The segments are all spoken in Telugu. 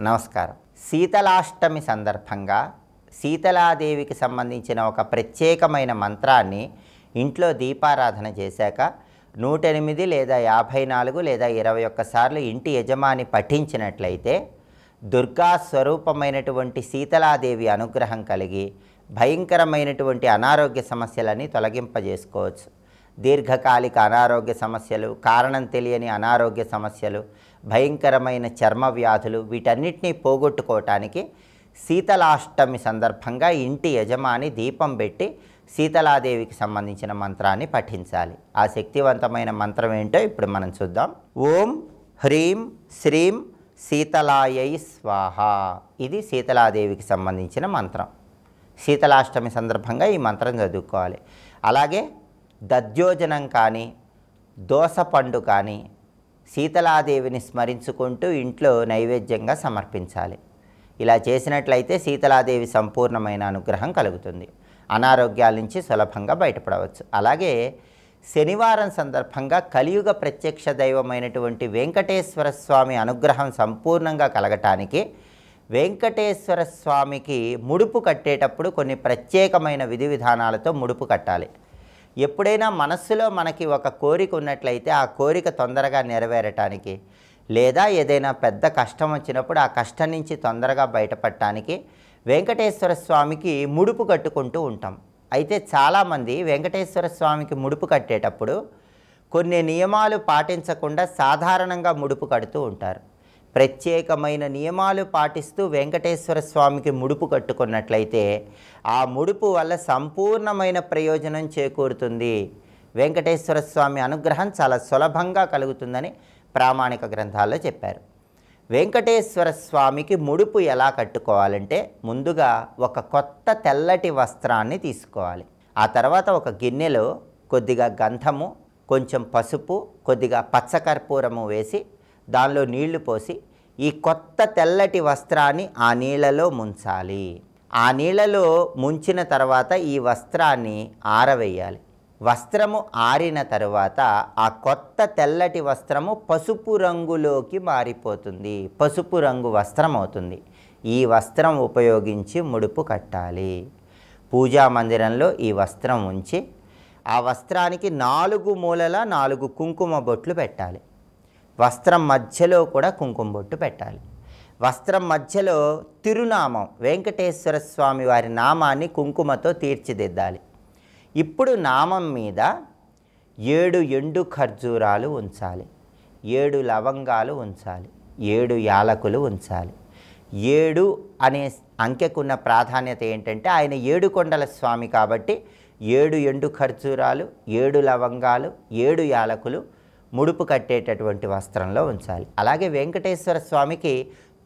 నమస్కారం. శీతలాష్టమి సందర్భంగా శీతలాదేవికి సంబంధించిన ఒక ప్రత్యేకమైన మంత్రాన్ని ఇంట్లో దీపారాధన చేశాక 108 లేదా 54 లేదా 21 సార్లు ఇంటి యజమాని పఠించినట్లయితే దుర్గా స్వరూపమైనటువంటి శీతలాదేవి అనుగ్రహం కలిగి భయంకరమైనటువంటి అనారోగ్య సమస్యలని తొలగింపజేసుకోవచ్చు. దీర్ఘకాలిక అనారోగ్య సమస్యలు, కారణం తెలియని అనారోగ్య సమస్యలు, భయంకరమైన చర్మ వ్యాధులు వీటన్నిటినీ పోగొట్టుకోవటానికి శీతలాష్టమి సందర్భంగా ఇంటి యజమాని దీపం పెట్టి శీతలాదేవికి సంబంధించిన మంత్రాన్ని పఠించాలి. ఆ శక్తివంతమైన మంత్రం ఏంటో ఇప్పుడు మనం చూద్దాం. ఓం హ్రీం శ్రీం శీతలాయై స్వాహ. ఇది శీతలాదేవికి సంబంధించిన మంత్రం. శీతలాష్టమి సందర్భంగా ఈ మంత్రం చదువుకోవాలి. అలాగే దధ్యోజనం కానీ దోసపండు కానీ శీతలాదేవిని స్మరించుకుంటూ ఇంట్లో నైవేద్యంగా సమర్పించాలి. ఇలా చేసినట్లయితే శీతలాదేవి సంపూర్ణమైన అనుగ్రహం కలుగుతుంది. అనారోగ్యాల నుంచి సులభంగా బయటపడవచ్చు. అలాగే శనివారం సందర్భంగా కలియుగ ప్రత్యక్ష దైవమైనటువంటి వెంకటేశ్వర స్వామి అనుగ్రహం సంపూర్ణంగా కలగటానికి వెంకటేశ్వర స్వామికి ముడుపు కట్టేటప్పుడు కొన్ని ప్రత్యేకమైన విధి విధానాలతో ముడుపు కట్టాలి. ఎప్పుడైనా మనస్సులో మనకి ఒక కోరిక ఉన్నట్లయితే ఆ కోరిక తొందరగా నెరవేరటానికి, లేదా ఏదైనా పెద్ద కష్టం వచ్చినప్పుడు ఆ కష్టం నుంచి తొందరగా బయటపడటానికి వెంకటేశ్వర స్వామికి ముడుపు కట్టుకుంటూ ఉంటాం. అయితే చాలామంది వెంకటేశ్వర స్వామికి ముడుపు కట్టేటప్పుడు కొన్ని నియమాలు పాటించకుండా సాధారణంగా ముడుపు కడుతూ ఉంటారు. ప్రత్యేకమైన నియమాలు పాటిస్తూ వెంకటేశ్వర స్వామికి ముడుపు కట్టుకున్నట్లయితే ఆ ముడుపు వల్ల సంపూర్ణమైన ప్రయోజనం చేకూరుతుంది. వెంకటేశ్వర స్వామి అనుగ్రహం చాలా సులభంగా కలుగుతుందని ప్రామాణిక గ్రంథాల్లో చెప్పారు. వెంకటేశ్వర స్వామికి ముడుపు ఎలా కట్టుకోవాలంటే ముందుగా ఒక కొత్త తెల్లటి వస్త్రాన్ని తీసుకోవాలి. ఆ తర్వాత ఒక గిన్నెలో కొద్దిగా గంధము, కొంచెం పసుపు, కొద్దిగా పచ్చకర్పూరము వేసి దానిలో నీళ్లు పోసి ఈ కొత్త తెల్లటి వస్త్రాన్ని ఆ నీళ్ళలో ముంచాలి. ఆ నీళ్ళలో ముంచిన తర్వాత ఈ వస్త్రాన్ని ఆరవేయాలి. వస్త్రము ఆరిన తరువాత ఆ కొత్త తెల్లటి వస్త్రము పసుపు రంగులోకి మారిపోతుంది. పసుపు రంగు వస్త్రం అవుతుంది. ఈ వస్త్రం ఉపయోగించి ముడుపు కట్టాలి. పూజా మందిరంలో ఈ వస్త్రం ఉంచి ఆ వస్త్రానికి 4 మూలల 4 కుంకుమ బొట్లు పెట్టాలి. వస్త్రం మధ్యలో కూడా కుంకుమ బొట్టు పెట్టాలి. వస్త్రం మధ్యలో తిరునామం, వెంకటేశ్వర స్వామి వారి నామాన్ని కుంకుమతో తీర్చిదిద్దాలి. ఇప్పుడు నామం మీద 7 ఎండు ఖర్జూరాలు ఉంచాలి, 7 లవంగాలు ఉంచాలి, 7 యాలకులు ఉంచాలి. 7 అనే అంకెకున్న ప్రాధాన్యత ఏంటంటే ఆయన 7 కొండల స్వామి కాబట్టి 7 ఎండు ఖర్జూరాలు, 7 లవంగాలు, 7 యాలకులు ముడుపు కట్టేటటువంటి వస్త్రంలో ఉంచాలి. అలాగే వెంకటేశ్వర స్వామికి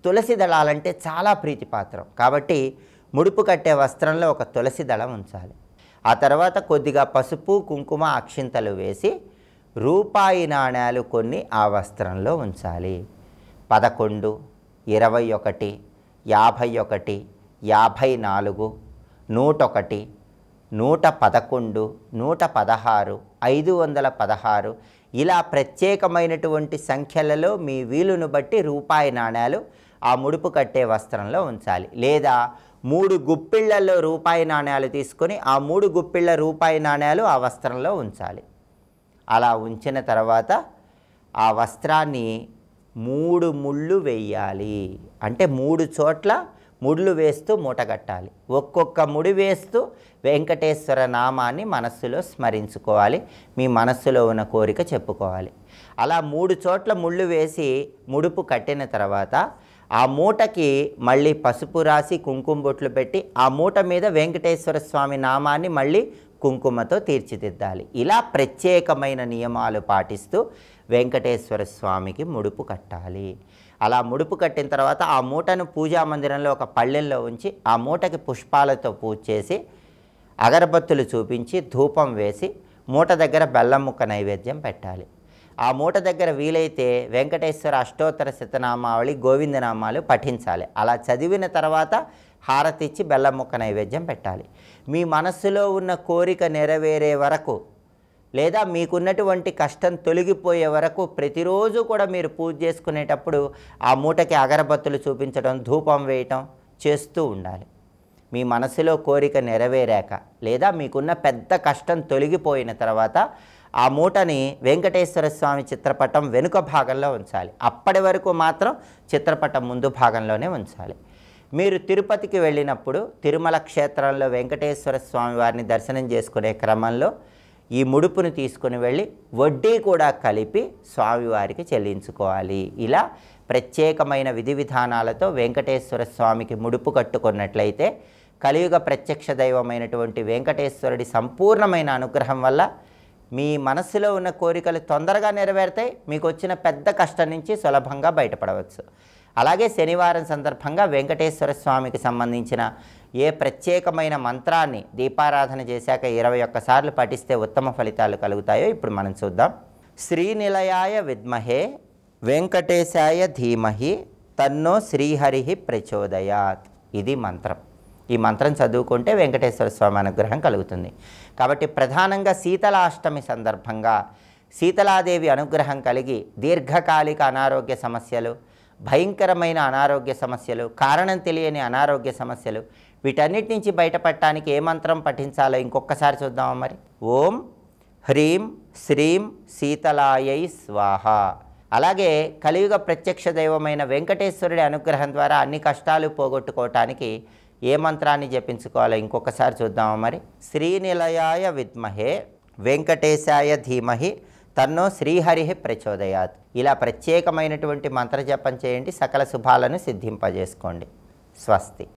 తులసి దళాలంటే చాలా ప్రీతిపాత్రం కాబట్టి ముడుపు కట్టే వస్త్రంలో ఒక తులసి దళం ఉంచాలి. ఆ తర్వాత కొద్దిగా పసుపు, కుంకుమ, అక్షింతలు వేసి రూపాయి నాణ్యాలు కొన్ని ఆ వస్త్రంలో ఉంచాలి. 11, 21, 51, 54, 101, 111, 116, 516 ఇలా ప్రత్యేకమైనటువంటి సంఖ్యలలో మీ వీలును బట్టి రూపాయి నాణ్యాలు ఆ ముడుపు కట్టే వస్త్రంలో ఉంచాలి. లేదా 3 గుప్పిళ్లలో రూపాయి నాణ్యాలు తీసుకొని ఆ 3 గుప్పిళ్ల రూపాయి నాణ్యాలు ఆ వస్త్రంలో ఉంచాలి. అలా ఉంచిన తర్వాత ఆ వస్త్రాన్ని 3 ముళ్ళు వేయాలి. అంటే 3 చోట్ల ముళ్ళు వేస్తూ మూటగట్టాలి. ఒక్కొక్క ముడి వేస్తూ వెంకటేశ్వర నామాన్ని మనస్సులో స్మరించుకోవాలి. మీ మనస్సులో ఉన్న కోరిక చెప్పుకోవాలి. అలా 3 చోట్ల ముళ్ళు వేసి ముడుపు కట్టిన తర్వాత ఆ మూటకి మళ్ళీ పసుపు రాసి కుంకుమ బొట్లు పెట్టి ఆ మూట మీద వెంకటేశ్వర స్వామి నామాన్ని మళ్ళీ కుంకుమతో తీర్చిదిద్దాలి. ఇలా ప్రత్యేకమైన నియమాలు పాటిస్తూ వెంకటేశ్వర స్వామికి ముడుపు కట్టాలి. అలా ముడుపు కట్టిన తర్వాత ఆ మూటను పూజా మందిరంలో ఒక పళ్ళెల్లో ఉంచి ఆ మూటకి పుష్పాలతో పూజ చేసి అగరబత్తులు చూపించి ధూపం వేసి మూట దగ్గర బెల్లం ముక్క నైవేద్యం పెట్టాలి. ఆ మూట దగ్గర వీలైతే వెంకటేశ్వర అష్టోత్తర శతనామావళి, గోవిందనామాలు పఠించాలి. అలా చదివిన తర్వాత హారతిచ్చి బెల్లం ముక్క నైవేద్యం పెట్టాలి. మీ మనస్సులో ఉన్న కోరిక నెరవేరే వరకు లేదా మీకున్నటువంటి కష్టం తొలగిపోయే వరకు ప్రతిరోజు కూడా మీరు పూజ చేసుకునేటప్పుడు ఆ మూటకి అగరబత్తులు చూపించడం, ధూపం వేయటం చేస్తూ ఉండాలి. మీ మనసులో కోరిక నెరవేరాక లేదా మీకున్న పెద్ద కష్టం తొలగిపోయిన తర్వాత ఆ మూటని వెంకటేశ్వర స్వామి చిత్రపటం వెనుక భాగంలో ఉంచాలి. అప్పటి వరకు మాత్రం చిత్రపటం ముందు భాగంలోనే ఉంచాలి. మీరు తిరుపతికి వెళ్ళినప్పుడు తిరుమల క్షేత్రంలో వెంకటేశ్వర స్వామి వారిని దర్శనం చేసుకునే క్రమంలో ఈ ముడుపును తీసుకుని వెళ్ళి వడ్డీ కూడా కలిపి స్వామివారికి చెల్లించుకోవాలి. ఇలా ప్రత్యేకమైన విధి విధానాలతో వెంకటేశ్వర స్వామికి ముడుపు కట్టుకున్నట్లయితే కలియుగ ప్రత్యక్ష దైవమైనటువంటి వెంకటేశ్వరుడి సంపూర్ణమైన అనుగ్రహం వల్ల మీ మనసులో ఉన్న కోరికలు తొందరగా నెరవేరుతాయి. మీకు వచ్చిన పెద్ద కష్టం నుంచి సులభంగా బయటపడవచ్చు. అలాగే శనివారం సందర్భంగా వెంకటేశ్వర స్వామికి సంబంధించిన ఏ ప్రత్యేకమైన మంత్రాన్ని దీపారాధన చేశాక 21 సార్లు పఠిస్తే ఉత్తమ ఫలితాలు కలుగుతాయో ఇప్పుడు మనం చూద్దాం. శ్రీనిలయాయ విద్మహే వెంకటేశాయ ధీమహి తన్నో శ్రీహరి ప్రచోదయాత్. ఇది మంత్రం. ఈ మంత్రం చదువుకుంటే వెంకటేశ్వర స్వామి అనుగ్రహం కలుగుతుంది. కాబట్టి ప్రధానంగా శీతలాష్టమి సందర్భంగా శీతలాదేవి అనుగ్రహం కలిగి దీర్ఘకాలిక అనారోగ్య సమస్యలు, భయంకరమైన అనారోగ్య సమస్యలు, కారణం తెలియని అనారోగ్య సమస్యలు, వీటన్నిటి నుంచి బయటపడటానికి ఏ మంత్రం పఠించాలో ఇంకొకసారి చూద్దామా మరి. ఓం హ్రీం శ్రీం శీతలాయై స్వాహ. అలాగే కలియుగ ప్రత్యక్ష దైవమైన వెంకటేశ్వరుడి అనుగ్రహం ద్వారా అన్ని కష్టాలు పోగొట్టుకోవటానికి ఏ మంత్రాన్ని జపించుకోవాలో ఇంకొకసారి చూద్దామా మరి. శ్రీనిలయాయ విద్మహే వెంకటేశాయ ధీమహి తన్నో శ్రీహరి ప్రచోదయాత్. ఇలా ప్రత్యేకమైనటువంటి మంత్రజపం చేయండి. సకల శుభాలను సిద్ధింపజేసుకోండి. స్వస్తి.